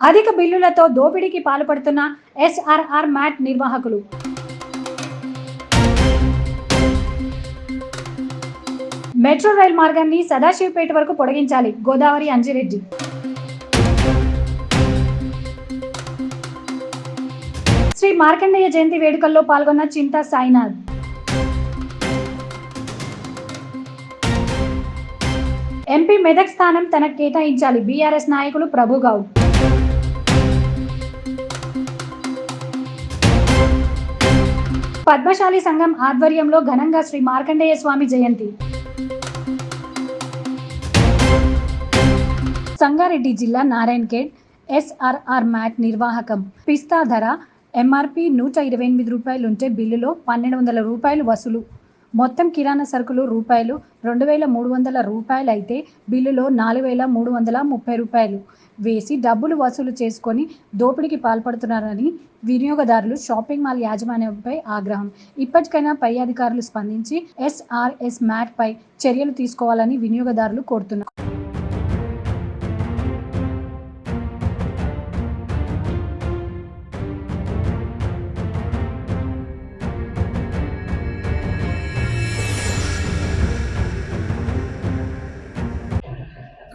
అధిక బిల్లులతో దోపిడీకి పాల్పడుతున్న ఎస్ఆర్ఆర్ మ్యాట్ నిర్వాహకులు. మెట్రో రైల్ మార్గాన్ని సదాశివపేట వరకు పొడిగించాలి. గోదావరి అంజిరెడ్డి. శ్రీ మార్కండేయ జయంతి వేడుకల్లో పాల్గొన్న చింతా సాయినాథ్. ఎంపీ మెదక్ స్థానం తనకు కేటాయించాలి. బీఆర్ఎస్ నాయకులు ప్రభుగౌడ్. పద్మశాలి సంఘం ఆధ్వర్యంలో ఘనంగా శ్రీ మార్కండేయ స్వామి జయంతి. సంగారెడ్డి జిల్లా నారాయణఖేడ్ ఎస్ఆర్ఆర్ మ్యాట్ నిర్వాహకం పిస్తా ధర ఎంఆర్పి 128 రూపాయలుంటే బిల్లులో 1200 రూపాయలు వసూలు. మొత్తం కిరాణా సరుకులు రూపాయలు 2300 రూపాయలు అయితే బిల్లులో 4330 రూపాయలు వేసి డబ్బులు వసూలు చేసుకొని దోపిడీకి పాల్పడుతున్నారని వినియోగదారులు షాపింగ్ మాల్ యాజమాన్యంపై ఆగ్రహం. ఇప్పటికైనా పై అధికారులు స్పందించి ఎస్ఆర్ఎస్ మ్యాట్ పై చర్యలు తీసుకోవాలని వినియోగదారులు కోరుతున్నారు.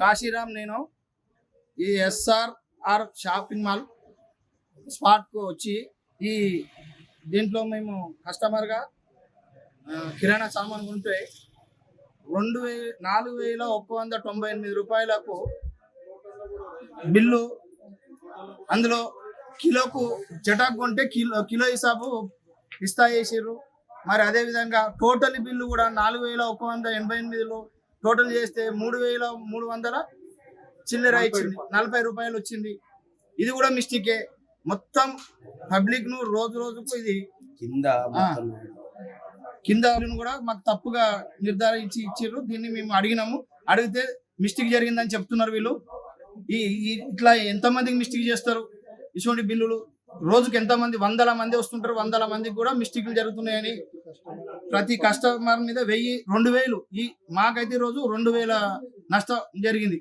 కాశీరామ్, నేను ఈ ఎస్ఆర్ఆర్ షాపింగ్ మాల్ స్పాట్కు వచ్చి దీంట్లో మేము కస్టమర్గా కిరాణా సామాన్ కొంటే 4198 రూపాయలకు బిల్లు. అందులో కిలోకు చటాక్ కొంటే కిలో హిసాబు ఇస్తా చేసిర్రు. మరి అదేవిధంగా టోటల్ బిల్లు కూడా 4188లో టోటల్ చేస్తే 3300 చిల్లర ఇచ్చింది, 40 రూపాయలు వచ్చింది. ఇది కూడా మిస్టేకే. మొత్తం పబ్లిక్ ను రోజు రోజుకు ఇది కింద కూడా మాకు తప్పుగా నిర్ధారించి ఇచ్చిర్రు. దీన్ని మేము అడిగినాము. అడిగితే మిస్టేక్ జరిగిందని చెప్తున్నారు వీళ్ళు. ఇట్లా ఎంతమందికి మిస్టేక్ చేస్తారు ఇటువంటి బిల్లులు? రోజుకి ఎంతమంది, 100 మంది వస్తుంటారు. 100 మందికి కూడా మిస్టేక్లు జరుగుతున్నాయని ప్రతి కస్టమర్ మీద 1000-2000 మాకైతే రోజు 2000 నష్టం జరిగింది.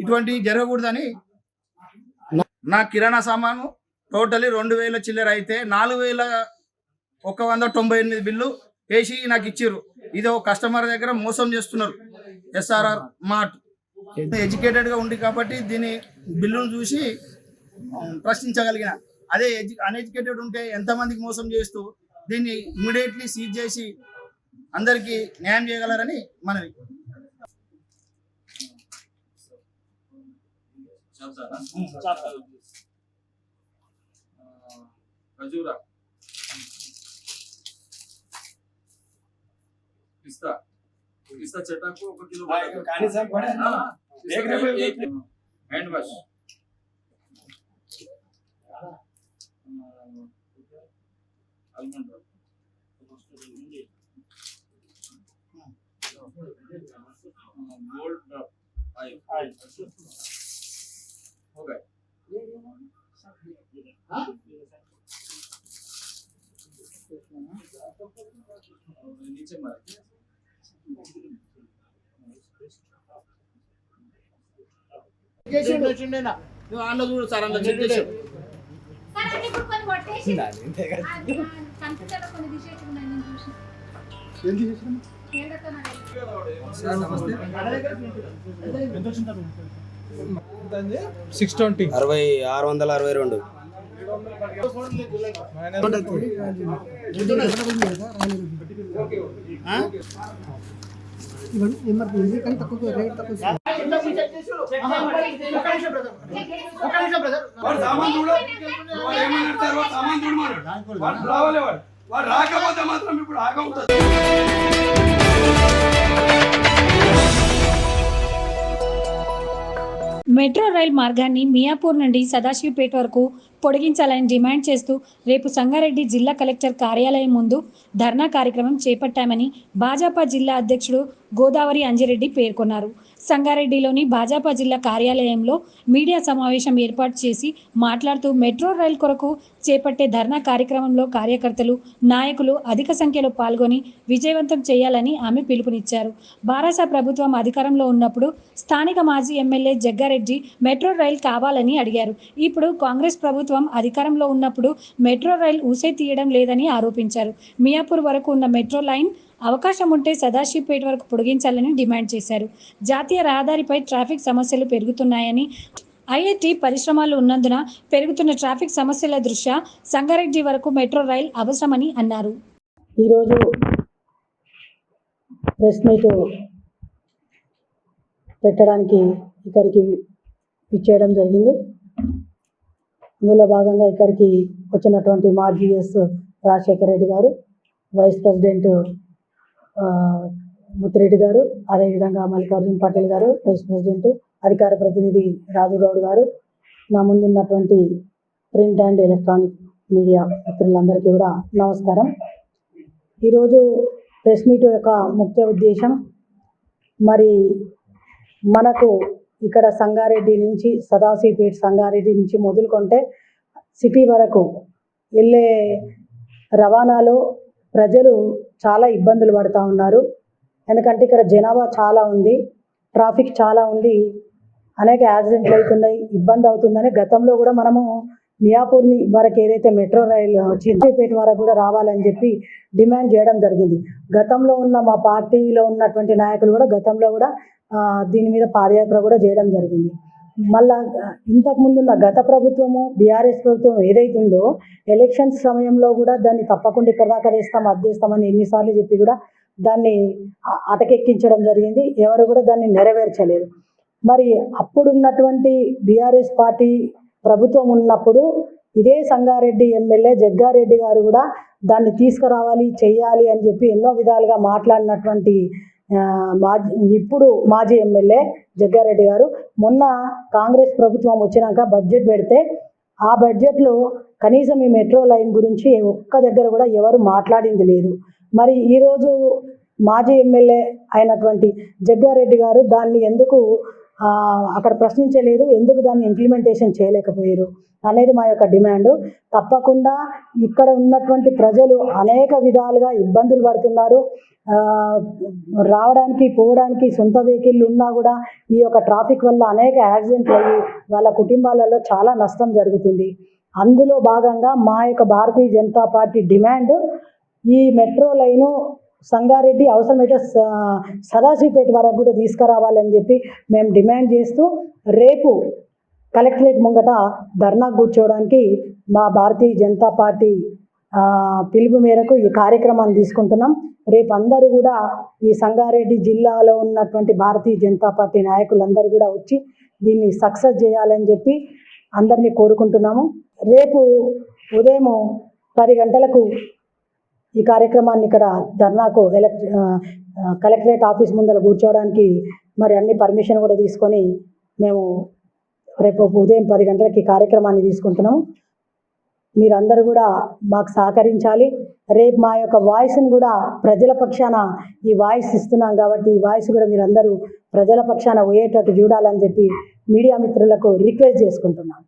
ఇటువంటివి జరగకూడదని నా కిరాణా సామాను టోటలీ 2000 చిల్లర అయితే 4198 బిల్లు వేసి నాకు ఇచ్చిర్రు. ఇది ఒక కస్టమర్ దగ్గర మోసం చేస్తున్నారు ఎస్ఆర్ఆర్ మార్ట్. ఎడ్యుకేటెడ్గా ఉంది కాబట్టి దీని బిల్లును చూసి ప్రశ్నించగలిగిన. అదే అన్ఎడ్యుకేటెడ్ ఉంటే ఎంతమందికి మోసం చేస్తూ దీన్ని ఇమీడియట్లీ సీజ్ చేసి అందరికీ న్యాయం చేయగలరని మనవి. ఖజూరా, పిస్తా చటాకు 1 kilo, hand wash, almond oil, gold oil, हो गए. नीचे मार నువ్వు ఆన్లో చూడు సార్, అందులో చెక్ చేసావు. $620 662 రాకపోతే మాత్రం ఇప్పుడు ఆగవుతుంది. మెట్రో రైల్ మార్గాన్ని మియాపూర్ నుండి సదాశివపేట వరకు పొడిగించాలని డిమాండ్ చేస్తూ రేపు సంగారెడ్డి జిల్లా కలెక్టర్ కార్యాలయం ముందు ధర్నా కార్యక్రమం చేపట్టామని భాజపా జిల్లా అధ్యక్షుడు గోదావరి అంజిరెడ్డి పేర్కొన్నారు. సంగారెడ్డిలోని భాజపా జిల్లా కార్యాలయంలో మీడియా సమావేశం ఏర్పాటు చేసి మాట్లాడుతూ మెట్రో రైల్ కొరకు చేపట్టే ధర్నా కార్యక్రమంలో కార్యకర్తలు, నాయకులు అధిక సంఖ్యలో పాల్గొని విజయవంతం చేయాలని ఆమె పిలుపునిచ్చారు. భారత ప్రభుత్వం అధికారంలో ఉన్నప్పుడు స్థానిక మాజీ ఎమ్మెల్యే జగ్గారెడ్డి మెట్రో రైల్ కావాలని అడిగారు. ఇప్పుడు కాంగ్రెస్ ప్రభుత్వం అధికారంలో ఉన్నప్పుడు మెట్రో రైల్ ఊసే తీయడం లేదని ఆరోపించారు. మియాపూర్ వరకు ఉన్న మెట్రో లైన్ అవకాశం ఉంటే సదాశివపేట వరకు పొడిగించాలని డిమాండ్ చేశారు. జాతీయ రహదారిపై ట్రాఫిక్ సమస్యలు పెరుగుతున్నాయని, ఐఐటి పరిశ్రమలు ఉన్నందున పెరుగుతున్న ట్రాఫిక్ సమస్యల దృష్ట్యా సంగారెడ్డి వరకు మెట్రో రైల్ అవసరమని అన్నారు. ఈరోజు ప్రెస్ మీట్ పెట్టడానికి ఇక్కడికి ఇచ్చేయడం జరిగింది. ఇందులో భాగంగా ఇక్కడికి వచ్చినటువంటి మాజీ ఎస్ రాజశేఖర రెడ్డి గారు, వైస్ ప్రెసిడెంట్ ముత్తిరెడ్డి గారు, అదేవిధంగా మల్లికార్జున్ పటేల్ గారు, వైస్ ప్రెసిడెంట్, అధికార ప్రతినిధి రాజుగౌడ్ గారు, నా ముందున్నటువంటి ప్రింట్ అండ్ ఎలక్ట్రానిక్ మీడియా మిత్రులందరికీ కూడా నమస్కారం. ఈరోజు ప్రెస్ మీట్ యొక్క ముఖ్య ఉద్దేశం, మరి మనకు ఇక్కడ సంగారెడ్డి నుంచి సదాశివపేట సంగారెడ్డి నుంచి మొదలుకొంటే సిటీ వరకు వెళ్ళే రవాణాలో ప్రజలు చాలా ఇబ్బందులు పడుతూ ఉన్నారు. ఎందుకంటే ఇక్కడ జనాభా చాలా ఉంది, ట్రాఫిక్ చాలా ఉంది, అనేక యాక్సిడెంట్లు అవుతున్నాయి, ఇబ్బంది అవుతుందని గతంలో కూడా మనము మియాపూర్ వరకు ఏదైతే మెట్రో రైలు సిద్దిపేట వరకు కూడా రావాలని చెప్పి డిమాండ్ చేయడం జరిగింది. గతంలో ఉన్న మా పార్టీలో ఉన్నటువంటి నాయకులు కూడా గతంలో కూడా దీని మీద పాదయాత్ర కూడా చేయడం జరిగింది. మళ్ళా ఇంతకుముందు ఉన్న గత ప్రభుత్వము బీఆర్ఎస్ ప్రభుత్వం ఏదైతుందో ఎలక్షన్స్ సమయంలో కూడా దాన్ని తప్పకుండా ఇక్కడ దాకా తెస్తాం, అది చేస్తామని ఎన్నిసార్లు చెప్పి కూడా దాన్ని అటకెక్కించడం జరిగింది. ఎవరు కూడా దాన్ని నెరవేర్చలేదు. మరి అప్పుడున్నటువంటి బీఆర్ఎస్ పార్టీ ప్రభుత్వం ఉన్నప్పుడు ఇదే సంగారెడ్డి ఎమ్మెల్యే జగ్గారెడ్డి గారు కూడా దాన్ని తీసుకురావాలి, చెయ్యాలి అని చెప్పి ఎన్నో విధాలుగా మాట్లాడినటువంటి ఇప్పుడు మాజీ ఎమ్మెల్యే జగ్గారెడ్డి గారు మొన్న కాంగ్రెస్ ప్రభుత్వం వచ్చినాక బడ్జెట్ పెడితే ఆ బడ్జెట్లో కనీసం ఈ మెట్రో లైన్ గురించి ఒక్క దగ్గర కూడా ఎవరు మాట్లాడింది లేదు. మరి ఈరోజు మాజీ ఎమ్మెల్యే అయినటువంటి జగ్గారెడ్డి గారు దాన్ని ఎందుకు అక్కడ ప్రశ్నించలేదు, ఎందుకు దాన్ని ఇంప్లిమెంటేషన్ చేయలేకపోయారు అనేది మా యొక్క డిమాండ్. తప్పకుండా ఇక్కడ ఉన్నటువంటి ప్రజలు అనేక విధాలుగా ఇబ్బందులు పడుతున్నారు. రావడానికి పోవడానికి సొంత వెహికల్ ఉన్నా కూడా ఈ యొక్క ట్రాఫిక్ వల్ల అనేక యాక్సిడెంట్లు అయ్యి వాళ్ళ కుటుంబాలలో చాలా నష్టం జరుగుతుంది. అందులో భాగంగా మా యొక్క భారతీయ జనతా పార్టీ డిమాండ్ ఈ మెట్రో లైను సంగారెడ్డి అవసరమైతే సదాశివపేట వరకు కూడా తీసుకురావాలని చెప్పి మేము డిమాండ్ చేస్తూ రేపు కలెక్టరేట్ ముంగట ధర్నా కూర్చోవడానికి మా భారతీయ జనతా పార్టీ పిలుపు మేరకు ఈ కార్యక్రమాన్ని తీసుకుంటున్నాం. రేపు అందరూ కూడా ఈ సంగారెడ్డి జిల్లాలో ఉన్నటువంటి భారతీయ జనతా పార్టీ నాయకులందరూ కూడా వచ్చి దీన్ని సక్సెస్ చేయాలని చెప్పి అందరినీ కోరుకుంటున్నాము. రేపు ఉదయం 10 గంటలకు ఈ కార్యక్రమాన్ని ఇక్కడ ధర్నాకు కలెక్టరేట్ ఆఫీస్ ముందర కూర్చోవడానికి మరి అన్ని పర్మిషన్ కూడా తీసుకొని మేము రేపు ఉదయం 10 గంటలకి ఈ కార్యక్రమాన్ని తీసుకుంటున్నాము. మీరందరూ కూడా మాకు సహకరించాలి. రేపు మా యొక్క వాయిస్ని కూడా ప్రజల పక్షాన ఈ వాయిస్ ఇస్తున్నాం కాబట్టి ఈ వాయిస్ కూడా మీరందరూ ప్రజల పక్షాన పోయేటట్టు చూడాలని చెప్పి మీడియా మిత్రులకు రిక్వెస్ట్ చేసుకుంటున్నాం.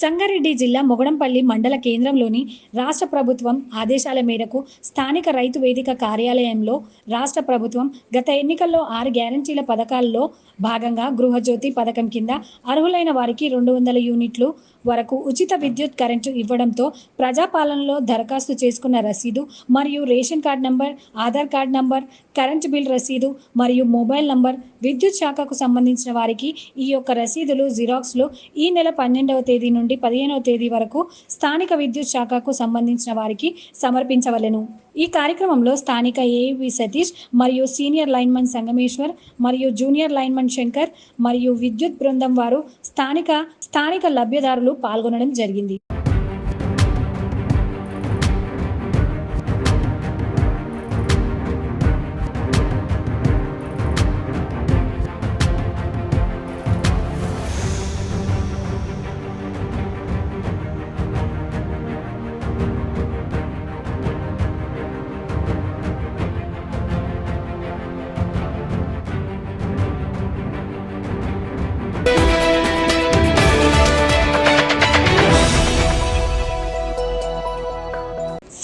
సంగారెడ్డి జిల్లా మొగడంపల్లి మండల కేంద్రంలోని రాష్ట్ర ప్రభుత్వం ఆదేశాల మేరకు స్థానిక రైతు వేదిక కార్యాలయంలో రాష్ట్ర ప్రభుత్వం గత ఎన్నికల్లో 6 గ్యారంటీల పథకాల్లో భాగంగా గృహజ్యోతి పథకం కింద అర్హులైన వారికి 200 యూనిట్లు వరకు ఉచిత విద్యుత్ కరెంటు ఇవ్వడంతో ప్రజాపాలనలో దరఖాస్తు చేసుకున్న రసీదు మరియు ration card number, Aadhaar card number, current bill రసీదు మరియు మొబైల్ నంబర్, విద్యుత్ శాఖకు సంబంధించిన వారికి ఈ యొక్క రసీదులు జిరాక్స్లు ఈ నెల 12వ తేదీ నుండి 15వ తేదీ వరకు స్థానిక విద్యుత్ శాఖకు సంబంధించిన వారికి సమర్పించవలెను. ఈ కార్యక్రమంలో స్థానిక ఏవి సతీష్ మరియు సీనియర్ లైన్మన్ సంగమేశ్వర్ మరియు జూనియర్ లైన్మన్ శంకర్ మరియు విద్యుత్ బృందం వారు స్థానిక లబ్ధిదారులు పాల్గొనడం జరిగింది.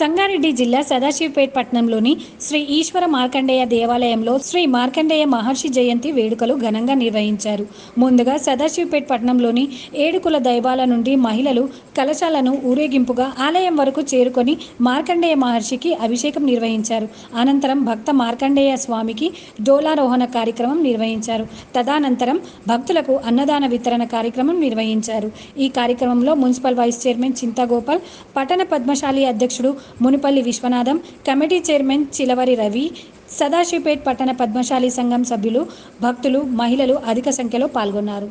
సంగారెడ్డి జిల్లా సదాశివపేట్ పట్టణంలోని శ్రీ ఈశ్వర మార్కండేయ దేవాలయంలో శ్రీ మార్కండేయ మహర్షి జయంతి వేడుకలు ఘనంగా నిర్వహించారు. ముందుగా సదాశివపేట్ పట్టణంలోని 7 కుల దైవాల నుండి మహిళలు కలశాలను ఊరేగింపుగా ఆలయం వరకు చేరుకొని మార్కండేయ మహర్షికి అభిషేకం నిర్వహించారు. అనంతరం భక్త మార్కండేయ స్వామికి డోలారోహణ కార్యక్రమం నిర్వహించారు. తదనంతరం భక్తులకు అన్నదాన వితరణ కార్యక్రమం నిర్వహించారు. ఈ కార్యక్రమంలో మున్సిపల్ వైస్ చైర్మన్ చింతాగోపాల్, పట్టణ పద్మశాలి అధ్యక్షుడు మునిపల్లి విశ్వనాథం, కమిటీ చైర్మన్ చిలవరి రవి, సదాశివపేట్ పట్టణ పద్మశాలి సంఘం సభ్యులు, భక్తులు, మహిళలు అధిక సంఖ్యలో పాల్గొన్నారు.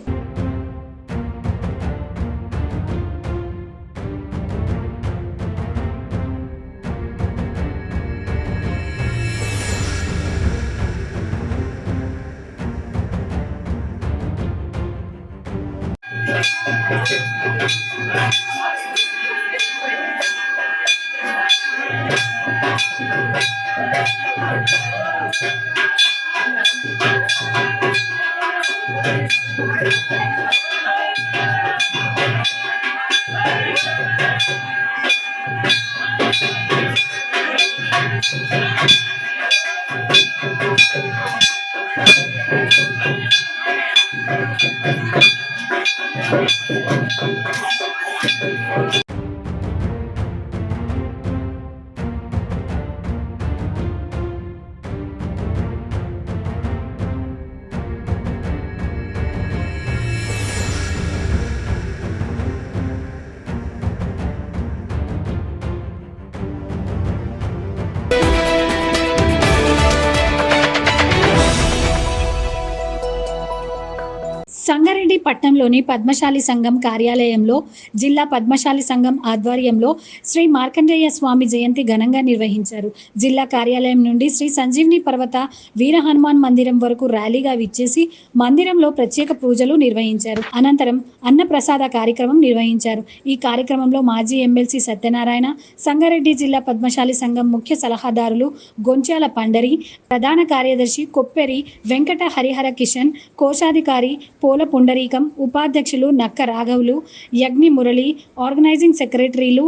సంగారెడ్డి పట్టణంలోని పద్మశాలి సంఘం కార్యాలయంలో జిల్లా పద్మశాలి సంఘం ఆధ్వర్యంలో శ్రీ మార్కండేయ స్వామి జయంతి ఘనంగా నిర్వహించారు. జిల్లా కార్యాలయం నుండి శ్రీ సంజీవిని పర్వత వీర హనుమాన్ మందిరం వరకు ర్యాలీగా విచ్చేసి మందిరంలో ప్రత్యేక పూజలు నిర్వహించారు. అనంతరం అన్న ప్రసాద కార్యక్రమం నిర్వహించారు. ఈ కార్యక్రమంలో మాజీ ఎమ్మెల్సీ సత్యనారాయణ, సంగారెడ్డి జిల్లా పద్మశాలి సంఘం ముఖ్య సలహాదారులు గొంచాల పండరి, ప్రధాన కార్యదర్శి కొప్పెరి వెంకట హరిహర కిషన్, కోశాధికారి పోల పుండరీకం, ఉపాధ్యక్షులు నక్క రాఘవులు, యజ్ఞి మురళి, ఆర్గనైజింగ్ సెక్రటరీలు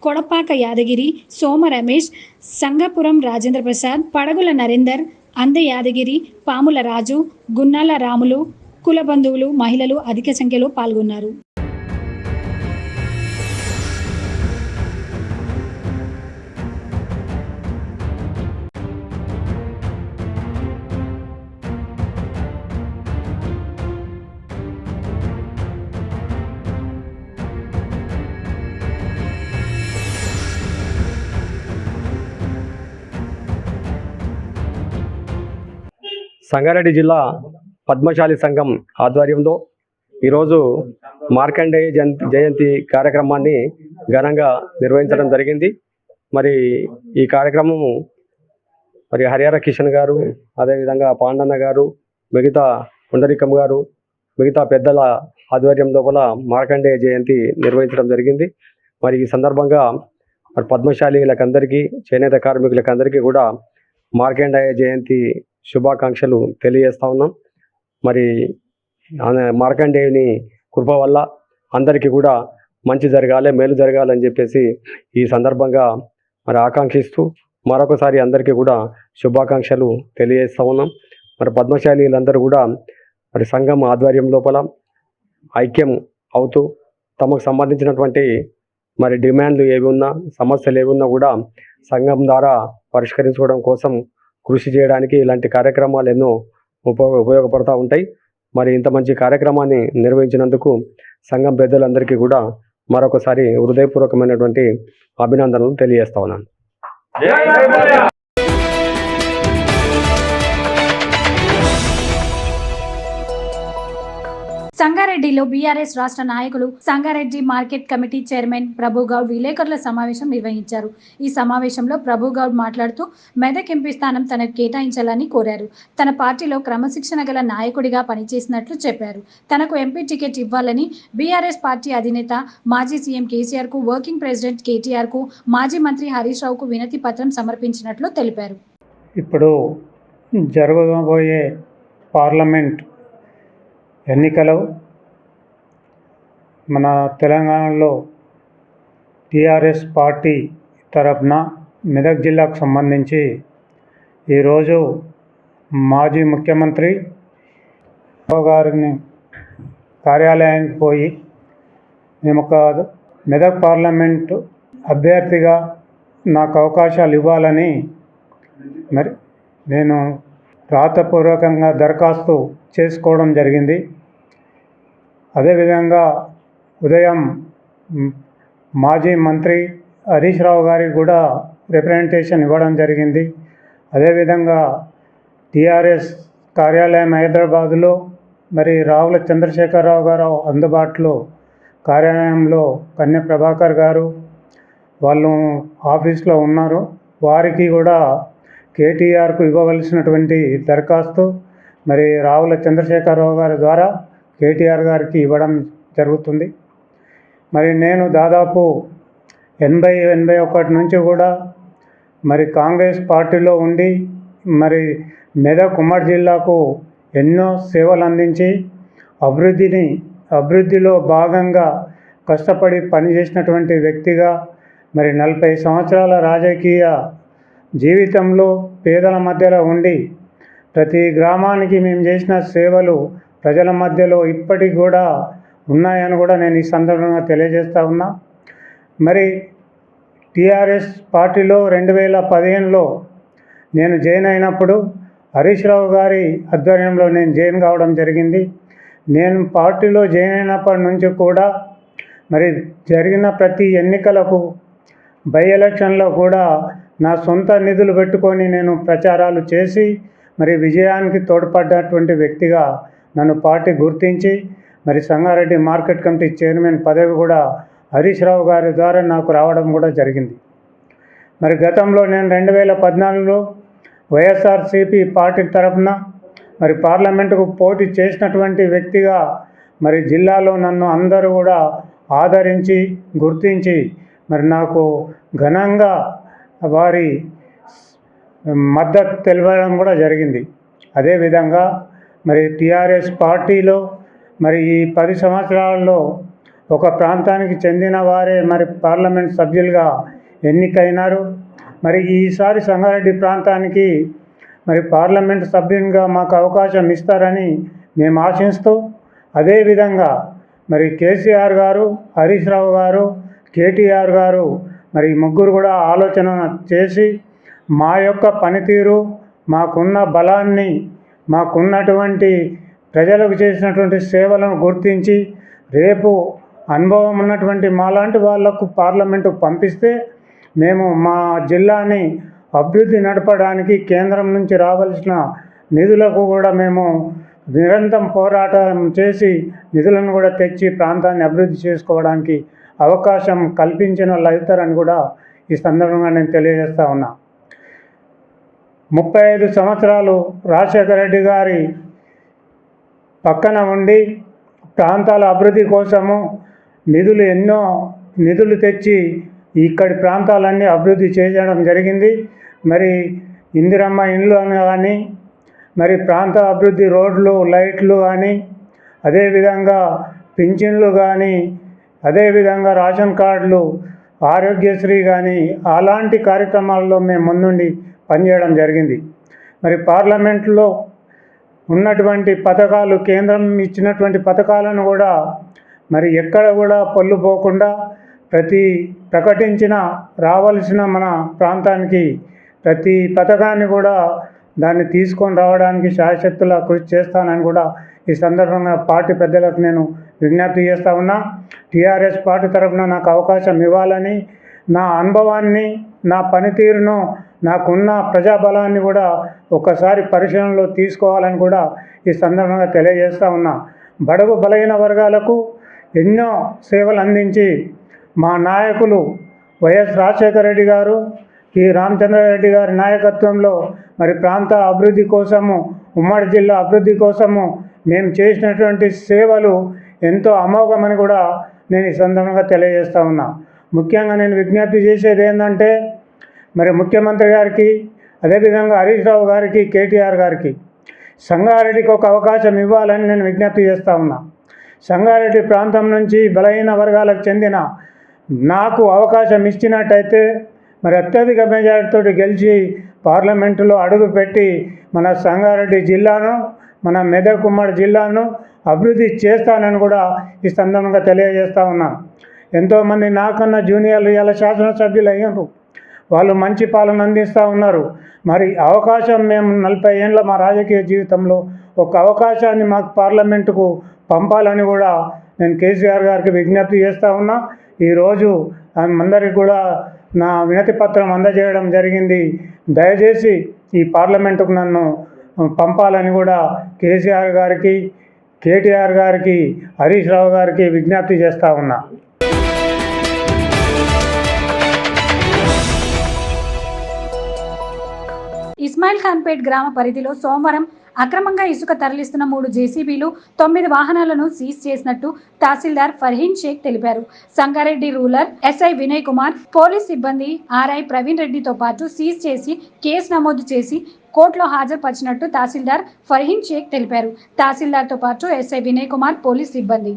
కొడపాక యాదగిరి, సోమ రమేష్, సంగపురం రాజేంద్ర ప్రసాద్, పడగుల నరేందర్, అందే యాదగిరి, పాముల రాజు, గున్నాల రాములు, కుల బంధువులు, మహిళలు అధిక సంఖ్యలో పాల్గొన్నారు. సంగారెడ్డి జిల్లా పద్మశాలి సంఘం ఆధ్వర్యంలో ఈరోజు మార్కండేయ జయంతి కార్యక్రమాన్ని ఘనంగా నిర్వహించడం జరిగింది. మరి ఈ కార్యక్రమము హరిహర కిషన్ గారు, అదేవిధంగా పాండన్న గారు, మిగతా పుండరీకం గారు, మిగతా పెద్దల ఆధ్వర్యం లోపల మార్కండేయ జయంతి నిర్వహించడం జరిగింది. మరి ఈ సందర్భంగా పద్మశాలీలకందరికీ, చేనేత కార్మికులకందరికీ కూడా మార్కండేయ జయంతి శుభాకాంక్షలు తెలియజేస్తా ఉన్నాం. మరి మార్కండేయుని కృప వల్ల అందరికీ కూడా మంచి జరగాలి, మేలు జరగాలని చెప్పేసి ఈ సందర్భంగా ఆకాంక్షిస్తూ మరొకసారి అందరికీ కూడా శుభాకాంక్షలు తెలియజేస్తూ ఉన్నాం. పద్మశాలీలందరూ కూడా సంఘం ఆధ్వర్యం లోపల ఐక్యం అవుతూ తమకు సంబంధించినటువంటి డిమాండ్లు ఏవి ఉన్నా, సమస్యలు ఏవి ఉన్నా కూడా సంఘం ద్వారా పరిష్కరించుకోవడం కోసం కృషి చేయడానికి ఇలాంటి కార్యక్రమాలు ఎన్నో ఉపయోగపడుతూ ఉంటాయి. ఇంత మంచి కార్యక్రమాన్ని నిర్వహించినందుకు సంఘం పెద్దలందరికీ కూడా మరొకసారి హృదయపూర్వకమైనటువంటి అభినందనలు తెలియజేస్తా ఉన్నాను. సంగారెడ్డిలో బీఆర్ఎస్ రాష్ట్ర నాయకులు Sangareddy market committee chairman Prabhugoud విలేకరుల సమావేశం నిర్వహించారు. ఈ సమావేశంలో ప్రభుగౌడ్ మాట్లాడుతూ మెదక్ ఎంపీ స్థానం తనకు కేటాయించాలని కోరారు. తన పార్టీలో క్రమశిక్షణ గల నాయకుడిగా పనిచేసినట్లు చెప్పారు. తనకు ఎంపీ టికెట్ ఇవ్వాలని బీఆర్ఎస్ పార్టీ అధినేత మాజీ సీఎం కేసీఆర్కు, వర్కింగ్ ప్రెసిడెంట్ కేటీఆర్కు, మాజీ మంత్రి హరీష్ రావుకు వినతి పత్రం సమర్పించినట్లు తెలిపారు. ఇప్పుడు జరగబోయే పార్లమెంట్ ఎన్నికలు మన తెలంగాణలో టీఆర్ఎస్ పార్టీ తరపున మెదక్ జిల్లాకు సంబంధించి ఈరోజు మాజీ ముఖ్యమంత్రి గారిని కార్యాలయానికి పోయి మేము ఒక మెదక్ పార్లమెంటు అభ్యర్థిగా నాకు అవకాశాలు ఇవ్వాలని మరి నేను రాతపూర్వకంగా దరఖాస్తు చేసుకోవడం జరిగింది. అదేవిధంగా ఉదయం మాజీ మంత్రి హరీష్ రావు గారికి కూడా రిప్రజెంటేషన్ ఇవ్వడం జరిగింది. అదేవిధంగా టీఆర్ఎస్ కార్యాలయం హైదరాబాదులో మరి రావుల చంద్రశేఖరరావు గారు అందుబాటులో కార్యాలయంలో కన్య ప్రభాకర్ గారు వాళ్ళు ఆఫీస్లో ఉన్నారు. వారికి కూడా కేటీఆర్కు ఇవ్వవలసినటువంటి దరఖాస్తు మరి రావుల చంద్రశేఖరరావు గారి ద్వారా కేటీఆర్ గారికి ఇవ్వడం జరుగుతుంది. మరి నేను దాదాపు 80-81 నుంచి కూడా మరి కాంగ్రెస్ పార్టీలో ఉండి మరి మెదక్ ఉమ్మడి జిల్లాకు ఎన్నో సేవలు అందించి అభివృద్ధిలో భాగంగా కష్టపడి పనిచేసినటువంటి వ్యక్తిగా మరి 40 సంవత్సరాల రాజకీయ జీవితంలో పేదల మధ్యలో ఉండి ప్రతి గ్రామానికి మేము చేసిన సేవలు ప్రజల మధ్యలో ఇప్పటికి కూడా ఉన్నాయని కూడా నేను ఈ సందర్భంగా తెలియజేస్తా ఉన్నా. మరి టీఆర్ఎస్ పార్టీలో 2015లో నేను జాయిన్ అయినప్పుడు హరీష్ రావు గారి ఆధ్వర్యంలో నేను జాయిన్ కావడం జరిగింది. నేను పార్టీలో జాయిన్ అయినప్పటి నుంచి కూడా మరి జరిగిన ప్రతి ఎన్నికలకు బై ఎలక్షన్లో కూడా నా సొంత నిధులు పెట్టుకొని నేను ప్రచారాలు చేసి మరి విజయానికి తోడ్పడ్డటువంటి వ్యక్తిగా నన్ను పార్టీ గుర్తించి మరి సంగారెడ్డి మార్కెట్ కమిటీ చైర్మన్ పదవి కూడా హరీష్ రావు గారి ద్వారా నాకు రావడం కూడా జరిగింది. మరి గతంలో నేను 2014లో వైఎస్ఆర్సీపీ పార్టీ తరఫున మరి పార్లమెంటుకు పోటీ చేసినటువంటి వ్యక్తిగా మరి జిల్లాలో నన్ను అందరూ కూడా ఆదరించి గుర్తించి మరి నాకు ఘనంగా వారి మద్దతు తెలపడం కూడా జరిగింది. అదేవిధంగా మరి టీఆర్ఎస్ పార్టీలో మరి ఈ 10 సంవత్సరాల్లో ఒక ప్రాంతానికి చెందిన వారే మరి పార్లమెంట్ సభ్యులుగా ఎన్నికైనారు. మరి ఈసారి సంగారెడ్డి ప్రాంతానికి మరి పార్లమెంట్ సభ్యునిగా మాకు అవకాశం ఇస్తారని మేము ఆశిస్తూ, అదేవిధంగా మరి కేసీఆర్ గారు, హరీష్ రావు గారు, కేటీఆర్ గారు మరి ముగ్గురు కూడా ఆలోచన చేసి మా యొక్క పనితీరు, మాకున్న బలాన్ని, మాకున్నటువంటి ప్రజలకు చేసినటువంటి సేవలను గుర్తించి రేపు అనుభవం ఉన్నటువంటి మాలాంటి వాళ్లకు పార్లమెంటు పంపిస్తే మేము మా జిల్లాని అభివృద్ధి నడపడానికి కేంద్రం నుంచి రావాల్సిన నిధులకు కూడా మేము నిరంతరం పోరాటం చేసి నిధులను కూడా తెచ్చి ప్రాంతాన్ని అభివృద్ధి చేసుకోవడానికి అవకాశం కల్పించిన వాళ్ళు అవుతారని కూడా ఈ సందర్భంగా నేను తెలియజేస్తా ఉన్నా. 35 సంవత్సరాలు రాజశేఖర రెడ్డి గారి పక్కన ఉండి ప్రాంతాల అభివృద్ధి కోసము ఎన్నో నిధులు తెచ్చి ఇక్కడి ప్రాంతాలన్నీ అభివృద్ధి చేయడం జరిగింది. మరి ఇందిరమ్మ ఇండ్లు అని కానీ మరి ప్రాంత అభివృద్ధి రోడ్లు, లైట్లు కానీ, అదేవిధంగా పింఛన్లు కానీ, అదేవిధంగా రేషన్ కార్డులు, ఆరోగ్యశ్రీ కానీ అలాంటి కార్యక్రమాల్లో మేము ముందుండి పనిచేయడం జరిగింది. మరి పార్లమెంట్లో ఉన్నటువంటి పథకాలు, కేంద్రం ఇచ్చినటువంటి పథకాలను కూడా మరి ఎక్కడ కూడా పొల్లు పోకుండా ప్రకటించిన రావాల్సిన మన ప్రాంతానికి ప్రతి పథకాన్ని కూడా దాన్ని తీసుకొని రావడానికి శాయశక్తులా కృషి చేస్తానని కూడా ఈ సందర్భంగా పార్టీ పెద్దలకు నేను విజ్ఞప్తి చేస్తా ఉన్నా. టీఆర్ఎస్ పార్టీ తరఫున నాకు అవకాశం ఇవ్వాలని, నా అనుభవాన్ని, నా పనితీరును, నాకున్న ప్రజాబలాన్ని కూడా ఒకసారి పరిశీలనలో తీసుకోవాలని కూడా ఈ సందర్భంగా తెలియజేస్తూ ఉన్నా. బడుగు బలహీన వర్గాలకు ఎన్నో సేవలు అందించి మా నాయకులు వైఎస్ రాజశేఖర రెడ్డి గారు, ఈ రామచంద్రారెడ్డి గారి నాయకత్వంలో మరి ప్రాంత అభివృద్ధి కోసము, ఉమ్మడి జిల్లా అభివృద్ధి కోసము మేము చేసినటువంటి సేవలు ఎంతో అమోఘమని కూడా నేను ఈ సందర్భంగా తెలియజేస్తూ ఉన్నా. ముఖ్యంగా నేను విజ్ఞప్తి చేసేది ఏంటంటే మరి ముఖ్యమంత్రి గారికి, అదేవిధంగా హరీష్ రావు గారికి, కేటీఆర్ గారికి సంగారెడ్డికి ఒక అవకాశం ఇవ్వాలని నేను విజ్ఞప్తి చేస్తూ ఉన్నా. సంగారెడ్డి ప్రాంతం నుంచి బలహీన వర్గాలకు చెందిన నాకు అవకాశం ఇచ్చినట్టయితే మరి అత్యధిక మెజారిటీతో గెలిచి పార్లమెంటులో అడుగుపెట్టి మన సంగారెడ్డి జిల్లాను, మన మెదక్ ఉమ్మడి జిల్లాను అభివృద్ధి చేస్తానని కూడా ఈ సందర్భంగా తెలియజేస్తూ ఉన్నాం. ఎంతోమంది నాకన్నా జూనియర్లు ఇలా శాసనసభ్యులు అయ్యారు, వాళ్ళు మంచి పాలన అందిస్తూ ఉన్నారు. మరి అవకాశం మేము 40 ఏళ్ళ మా రాజకీయ జీవితంలో ఒక అవకాశాన్ని మాకు పార్లమెంటుకు పంపాలని కూడా నేను కేసీఆర్ గారికి విజ్ఞప్తి చేస్తూ ఉన్నా. ఈరోజు అందరికి కూడా నా వినతి పత్రం అందజేయడం జరిగింది. దయచేసి ఈ పార్లమెంటుకు నన్ను పంపాలని కూడా కేసీఆర్ గారికి, కేటీఆర్ గారికి, హరీష్ రావు గారికి విజ్ఞప్తి చేస్తూ ఉన్నా. ఇస్మాయిల్ ఖాన్పేట్ గ్రామ పరిధిలో సోమవారం అక్రమంగా ఇసుక తరలిస్తున్న 3 జేసీబీలు 9 వాహనాలను సీజ్ చేసినట్టు తహసీల్దార్ ఫర్హీన్ షేక్ తెలిపారు. Sangareddy rural SI Vinay Kumar, police సిబ్బంది ఆర్ఐ ప్రవీణ్ రెడ్డితో పాటు సీజ్ చేసి కేసు నమోదు చేసి కోర్టులో హాజరుపరిచినట్టు తహసీల్దార్ ఫర్హీన్ షేక్ తెలిపారు. తహసీల్దార్తో పాటు ఎస్ఐ వినయ్ కుమార్, పోలీస్ సిబ్బంది.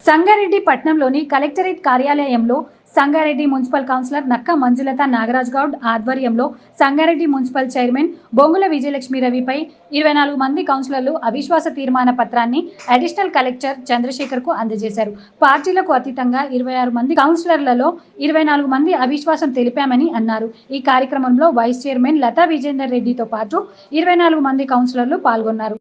సంగారెడ్డి పట్టణంలోని కలెక్టరేట్ కార్యాలయంలో సంగారెడ్డి మున్సిపల్ కౌన్సిలర్ నక్క మంజులత నాగరాజ్ గౌడ్ ఆధ్వర్యంలో సంగారెడ్డి మున్సిపల్ చైర్మన్ బొంగుల విజయలక్ష్మి రవిపై 24 మంది కౌన్సిలర్లు అవిశ్వాస తీర్మాన పత్రాన్ని అడిషనల్ కలెక్టర్ చంద్రశేఖర్కు అందజేశారు. పార్టీలకు అతీతంగా 26 మంది కౌన్సిలర్లలో 24 మంది అవిశ్వాసం తెలిపామని అన్నారు. ఈ కార్యక్రమంలో వైస్ చైర్మన్ లతా విజేందర్ రెడ్డితో పాటు 24 మంది కౌన్సిలర్లు పాల్గొన్నారు.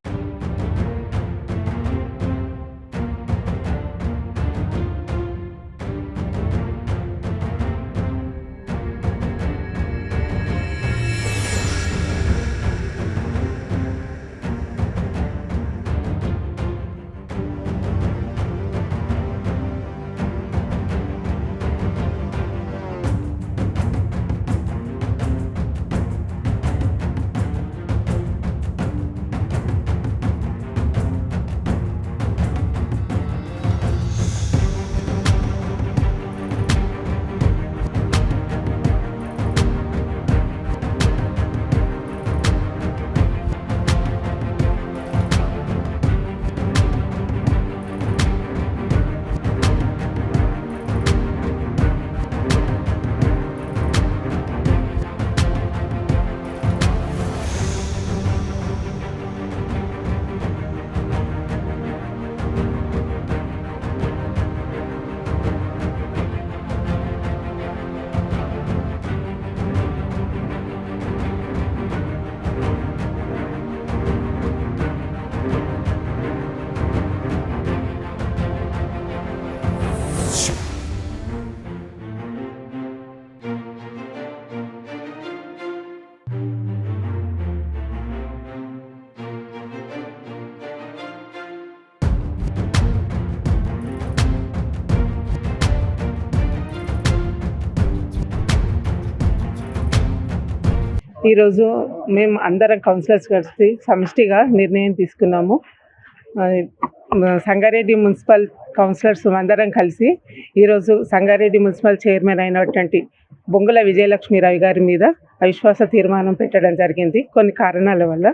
ఈరోజు మేము అందరం కౌన్సిలర్స్ కలిసి సమిష్టిగా నిర్ణయం తీసుకున్నాము. సంగారెడ్డి మున్సిపల్ కౌన్సిలర్స్ అందరం కలిసి ఈరోజు సంగారెడ్డి మున్సిపల్ చైర్మన్ అయినటువంటి బొంగుల విజయలక్ష్మీరావు గారి మీద అవిశ్వాస తీర్మానం పెట్టడం జరిగింది. కొన్ని కారణాల వల్ల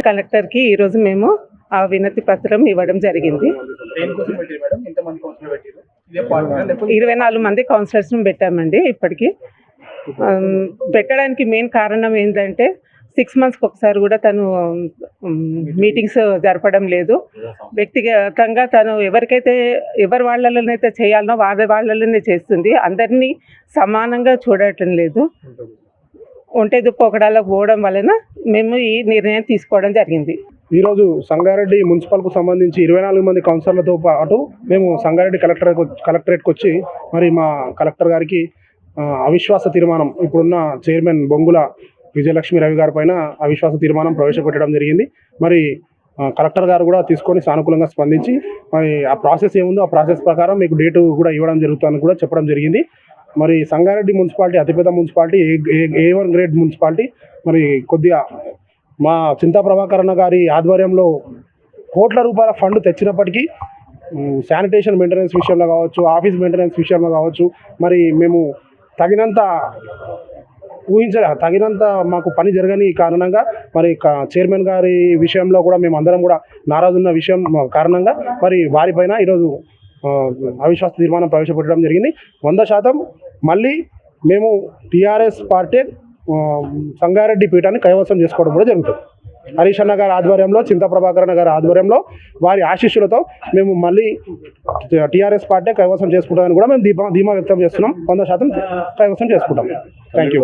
కలెక్టర్కి ఈరోజు మేము ఆ వినతి పత్రం ఇవ్వడం జరిగింది. 24 మంది కౌన్సిలర్స్ని పెట్టామండి. ఇప్పటికీ పెట్టడానికి మెయిన్ కారణం ఏంటంటే 6 monthsకి ఒకసారి కూడా తను మీటింగ్స్ జరపడం లేదు. వ్యక్తిగతంగా తను ఎవరి వాళ్ళలోనైతే చేయాలనో వాళ్ళలోనే చేస్తుంది. అందరినీ సమానంగా చూడటం లేదు. ఒంటెదు పోకడాలకు పోవడం వలన మేము ఈ నిర్ణయం తీసుకోవడం జరిగింది. ఈరోజు సంగారెడ్డి మున్సిపల్కు సంబంధించి 24 మంది కౌన్సిలర్లతో పాటు మేము సంగారెడ్డి కలెక్టరేట్కి వచ్చి మరి మా కలెక్టర్ గారికి అవిశ్వాస తీర్మానం ఇప్పుడున్న చైర్మన్ బొంగుల విజయలక్ష్మీరావు గారి పైన అవిశ్వాస తీర్మానం ప్రవేశపెట్టడం జరిగింది. మరి కలెక్టర్ గారు కూడా తీసుకొని సానుకూలంగా స్పందించి మరి ఆ ప్రాసెస్ ఏముందో ఆ ప్రాసెస్ ప్రకారం మీకు డేటు కూడా ఇవ్వడం జరుగుతుందని కూడా చెప్పడం జరిగింది. మరి సంగారెడ్డి మున్సిపాలిటీ అతిపెద్ద మున్సిపాలిటీ, A1 గ్రేడ్ మున్సిపాలిటీ. మరి కొద్దిగా మా చింతా ప్రభాకరణ గారి ఆధ్వర్యంలో కోట్ల రూపాయల ఫండ్ తెచ్చినప్పటికీ శానిటేషన్ మెయింటెనెన్స్ విషయంలో కావచ్చు, ఆఫీస్ మెయింటెనెన్స్ విషయంలో కావచ్చు, మరి మేము తగినంత మాకు పని జరగని కారణంగా మరి చైర్మన్ గారి విషయంలో కూడా మేము అందరం కూడా నారాజున్న విషయం కారణంగా మరి వారిపైన ఈరోజు అవిశ్వాస తీర్మానం ప్రవేశపెట్టడం జరిగింది. 100% మళ్ళీ మేము టీఆర్ఎస్ పార్టీ సంగారెడ్డి పీఠాన్ని కైవసం చేసుకోవడం కూడా జరుగుతుంది. హరీష్ అన్న గారి ఆధ్వర్యంలో, చింతా ప్రభాకరణ గారి ఆధ్వర్యంలో, వారి ఆశీస్సులతో మేము మళ్ళీ టీఆర్ఎస్ పార్టీ కైవసం చేసుకుంటామని కూడా మేము ధీమా వ్యక్తం చేస్తున్నాం. 100% కైవసం చేసుకుంటాం. Thank you.